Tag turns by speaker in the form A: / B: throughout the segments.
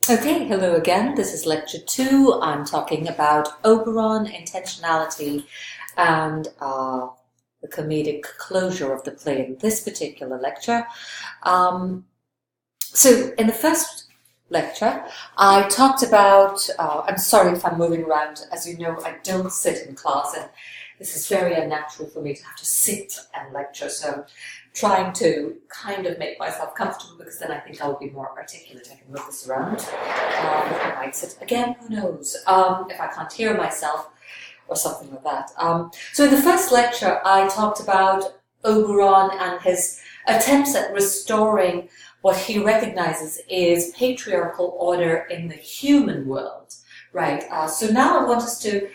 A: Okay, hello again. This is lecture 2. I'm talking about Oberon, intentionality, and the comedic closure of the play in this particular lecture. So in the first lecture, I talked about, I'm sorry if I'm moving around. As you know, I don't sit in class, and this is very unnatural for me to have to sit and lecture. So I'm trying to kind of make myself comfortable, because then I think I'll be more articulate. I can move this around. I might sit again, who knows, if I can't hear myself or something like that. So in the first lecture, I talked about Oberon and his attempts at restoring what he recognizes is patriarchal order in the human world, right? So now I want us to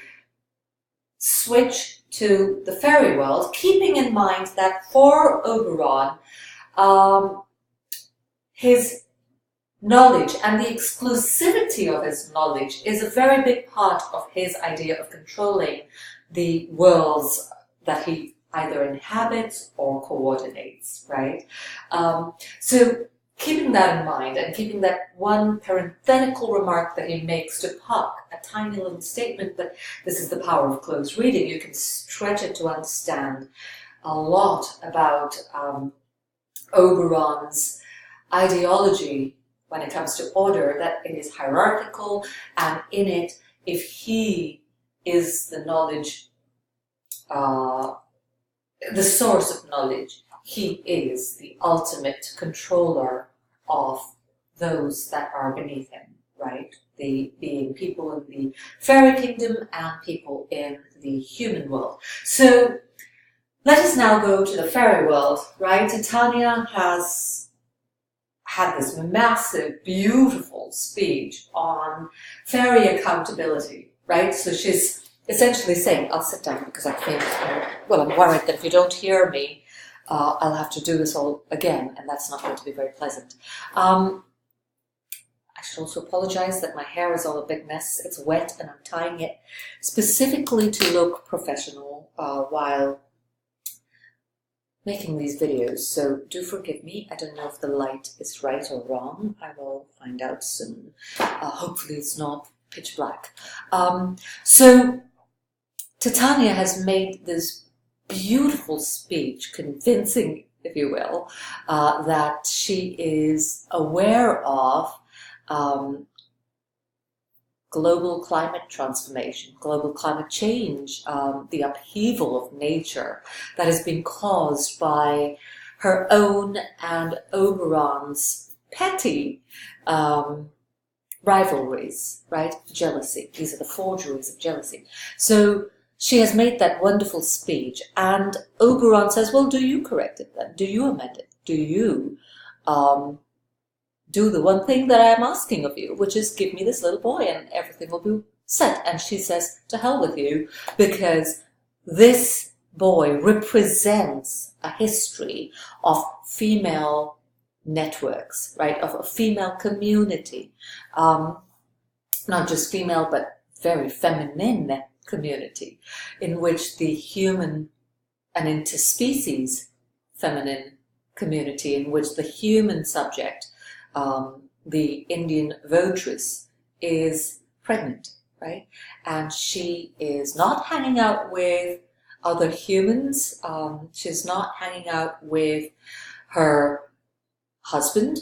A: switch to the fairy world, keeping in mind that for Oberon, his knowledge and the exclusivity of his knowledge is a very big part of his idea of controlling the worlds that he either inhabits or coordinates, right? So keeping that in mind, and keeping that one parenthetical remark that he makes to Puck, a tiny little statement, but this is the power of close reading. You can stretch it to understand a lot about Oberon's ideology when it comes to order, that it is hierarchical, and in it, if he is the knowledge, the source of knowledge, he is the ultimate controller of those that are beneath him, right? Being people in the fairy kingdom and people in the human world. So let us now go to the fairy world, right? Titania has had this massive, beautiful speech on fairy accountability, right? So she's essentially saying, I'll sit down because I think, well, I'm worried that if you don't hear me, I'll have to do this all again, and that's not going to be very pleasant. I should also apologize that my hair is all a big mess. It's wet, and I'm tying it specifically to look professional while making these videos, so do forgive me. I don't know if the light is right or wrong. I will find out soon. Hopefully it's not pitch black. So Titania has made this beautiful speech, convincing, if you will, that she is aware of global climate transformation, global climate change, the upheaval of nature that has been caused by her own and Oberon's petty rivalries, right? Jealousy. These are the forgeries of jealousy. So she has made that wonderful speech, and Oberon says, well, do you correct it then? Do you amend it? Do you do the one thing that I am asking of you, which is give me this little boy and everything will be set? And she says, to hell with you, because this boy represents a history of female networks, right, of a female community, not just female, but very feminine community, in which the human and interspecies feminine community, in which the human subject, the Indian votress, is pregnant, right? And she is not hanging out with other humans. She's not hanging out with her husband,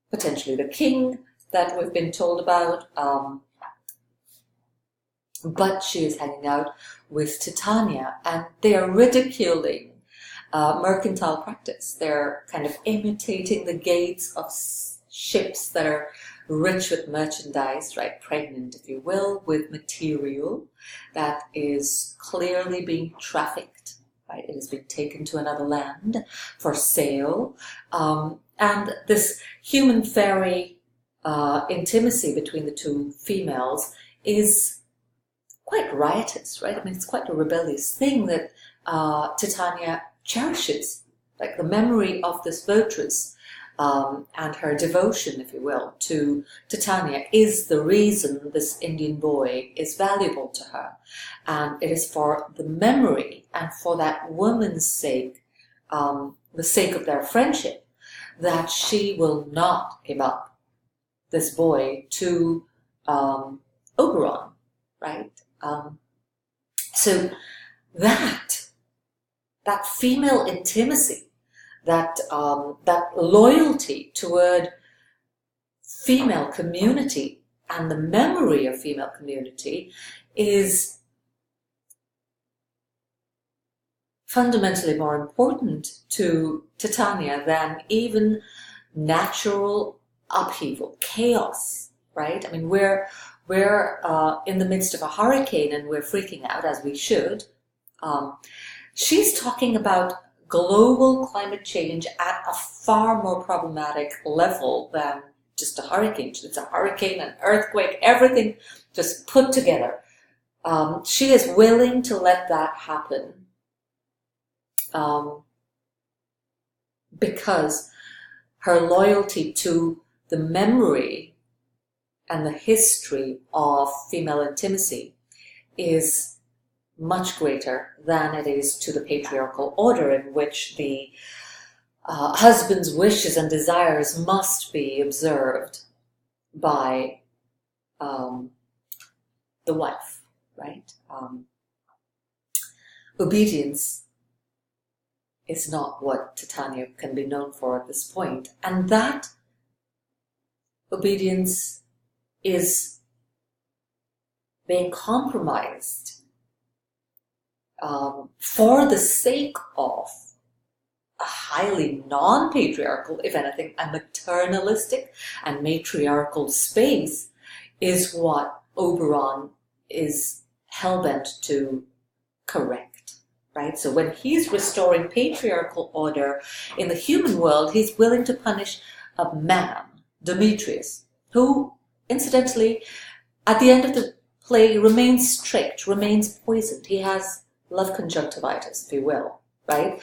A: potentially the king that we've been told about, but she is hanging out with Titania, and they are ridiculing mercantile practice. They're kind of imitating the gates of ships that are rich with merchandise, right, pregnant, if you will, with material that is clearly being trafficked, right? It is being taken to another land for sale. And this human-fairy intimacy between the two females is quite riotous, right? I mean, it's quite a rebellious thing that Titania cherishes, like the memory of this votress and her devotion, if you will, to Titania is the reason this Indian boy is valuable to her. And it is for the memory and for that woman's sake, the sake of their friendship, that she will not give up this boy to Oberon, right? So that female intimacy, that loyalty toward female community and the memory of female community is fundamentally more important to Titania than even natural upheaval, chaos, right? I mean, we're in the midst of a hurricane and we're freaking out, as we should. She's talking about global climate change at a far more problematic level than just a hurricane. It's a hurricane, an earthquake, everything just put together. She is willing to let that happen because her loyalty to the memory and the history of female intimacy is much greater than it is to the patriarchal order, in which the husband's wishes and desires must be observed by the wife, right? Obedience is not what Titania can be known for at this point. And that obedience is being compromised for the sake of a highly non-patriarchal, if anything, a maternalistic and matriarchal space, is what Oberon is hell-bent to correct, right? So when he's restoring patriarchal order in the human world, he's willing to punish a man, Demetrius, who, incidentally, at the end of the play remains strict, remains poisoned. He has love conjunctivitis, if you will, right?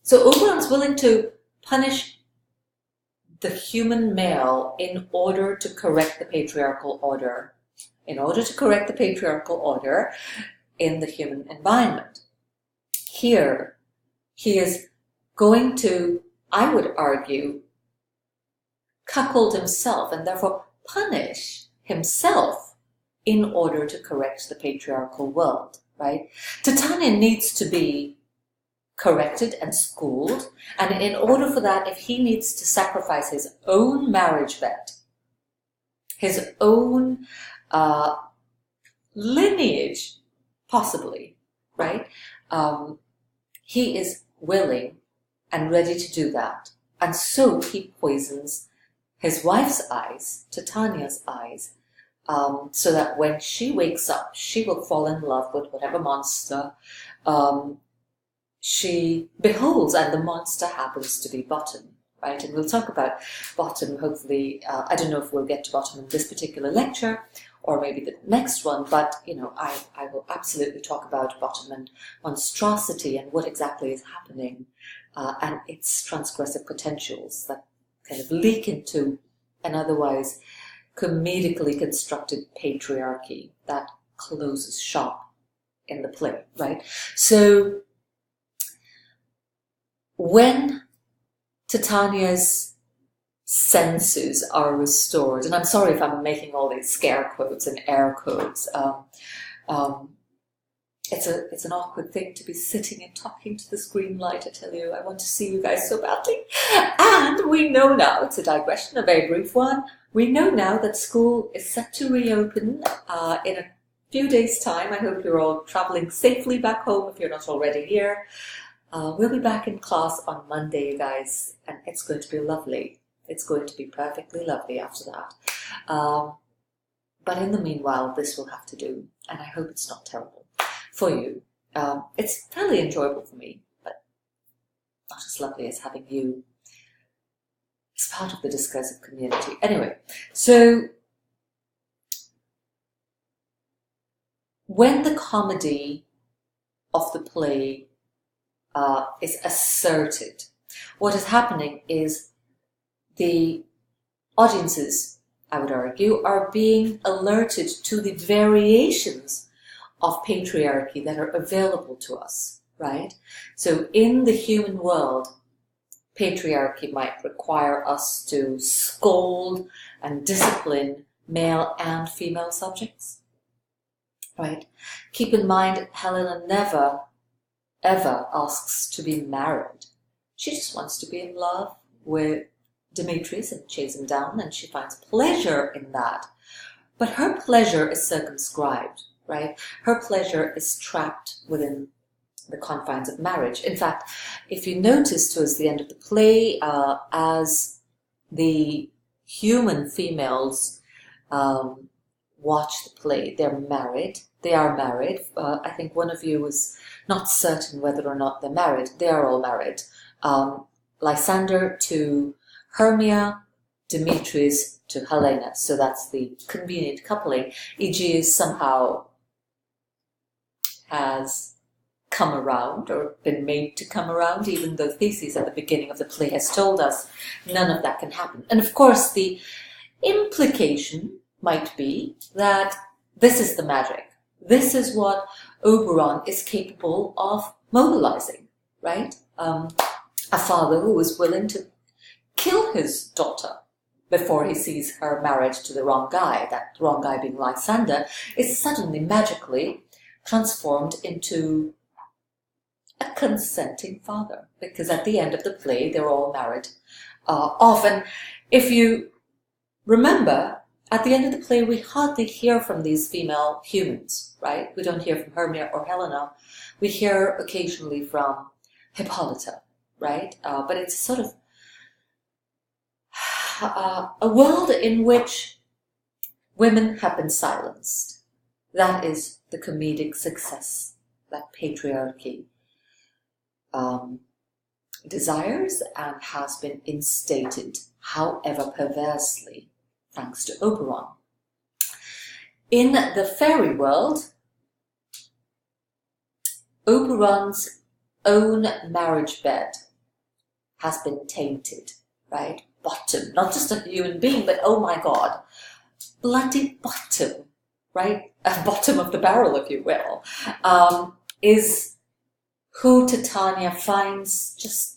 A: So Oberon's willing to punish the human male in order to correct the patriarchal order, in in the human environment. Here, he is going to, I would argue, cuckold himself and therefore punish himself in order to correct the patriarchal world, right? Titania needs to be corrected and schooled, and in order for that, if he needs to sacrifice his own marriage bet, his own lineage, possibly, right? He is willing and ready to do that. And so he poisons his wife's eyes, Titania's eyes, so that when she wakes up, she will fall in love with whatever monster she beholds, and the monster happens to be Bottom, right? And we'll talk about Bottom, hopefully. I don't know if we'll get to Bottom in this particular lecture, or maybe the next one, but, you know, I will absolutely talk about Bottom and monstrosity and what exactly is happening, and its transgressive potentials that kind of leak into an otherwise comedically constructed patriarchy that closes shop in the play, right? So when Titania's senses are restored, and I'm sorry if I'm making all these scare quotes and air quotes, it's an awkward thing to be sitting and talking to the screen light, I tell you. I want to see you guys so badly. And we know now, it's a digression, a very brief one, we know now that school is set to reopen in a few days' time. I hope you're all traveling safely back home if you're not already here. We'll be back in class on Monday, you guys, and it's going to be lovely. It's going to be perfectly lovely after that. But in the meanwhile, this will have to do, and I hope it's not terrible for you. It's fairly enjoyable for me, but not as lovely as having you as part of the discursive community. Anyway, so when the comedy of the play is asserted, what is happening is the audiences, I would argue, are being alerted to the variations of patriarchy that are available to us, right? So in the human world, patriarchy might require us to scold and discipline male and female subjects, right? Keep in mind, Helena never, ever asks to be married. She just wants to be in love with Demetrius and chase him down, and she finds pleasure in that. But her pleasure is circumscribed, right? Her pleasure is trapped within the confines of marriage. In fact, if you notice towards the end of the play, as the human females watch the play, they are married. I think one of you was not certain whether or not they're married. They are all married. Lysander to Hermia, Demetrius to Helena. So that's the convenient coupling. Aegeus somehow has come around, or been made to come around, even though Theseus at the beginning of the play has told us none of that can happen. And of course, the implication might be that this is the magic. This is what Oberon is capable of mobilizing, right? A father who is willing to kill his daughter before he sees her married to the wrong guy, that wrong guy being Lysander, is suddenly magically transformed into a consenting father, because at the end of the play they're all married off. And if you remember, at the end of the play we hardly hear from these female humans, right? We don't hear from Hermia or Helena. We hear occasionally from Hippolyta, right? But it's sort of a world in which women have been silenced. That is the comedic success that patriarchy desires and has been instated, however perversely, thanks to Oberon. In the fairy world, Oberon's own marriage bed has been tainted, right? Bottom, not just a human being, but oh my God, bloody bottom, right? Bottom of the barrel, if you will, is who Titania finds just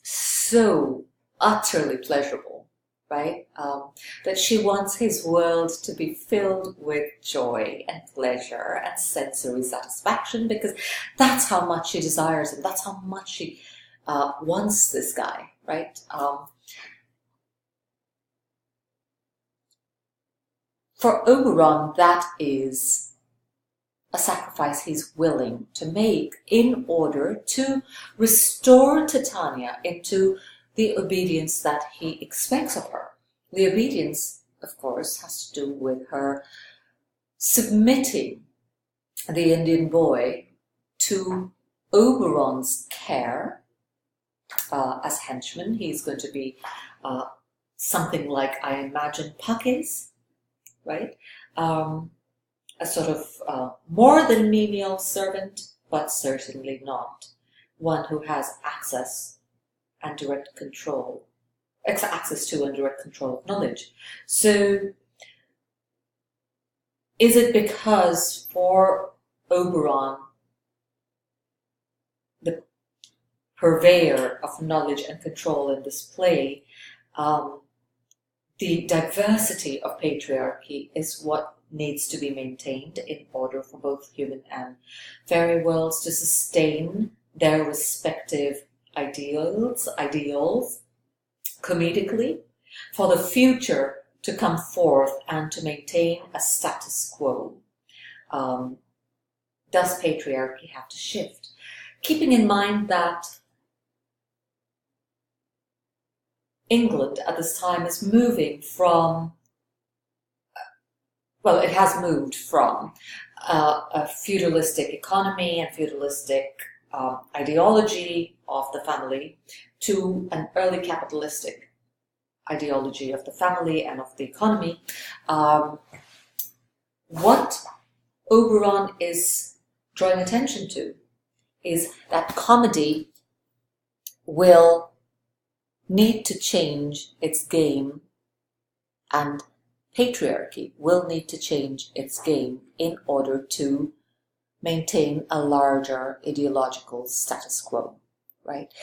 A: so utterly pleasurable, right? That she wants his world to be filled with joy and pleasure and sensory satisfaction, because that's how much she desires him. That's how much she wants this guy, right? For Oberon, that is a sacrifice he's willing to make in order to restore Titania into the obedience that he expects of her. The obedience, of course, has to do with her submitting the Indian boy to Oberon's care as henchman. He's going to be something like, I imagine, Puck, right? A sort of more than menial servant, but certainly not one who has access and direct control, access to and direct control of knowledge. So is it because for Oberon, the purveyor of knowledge and control in this play, the diversity of patriarchy is what needs to be maintained in order for both human and fairy worlds to sustain their respective ideals comedically, for the future to come forth and to maintain a status quo? Does patriarchy have to shift? Keeping in mind that England at this time is moving from, well, it has moved from a feudalistic economy and feudalistic ideology of the family to an early capitalistic ideology of the family and of the economy. What Oberon is drawing attention to is that comedy will need to change its game, and patriarchy will need to change its game in order to maintain a larger ideological status quo, right?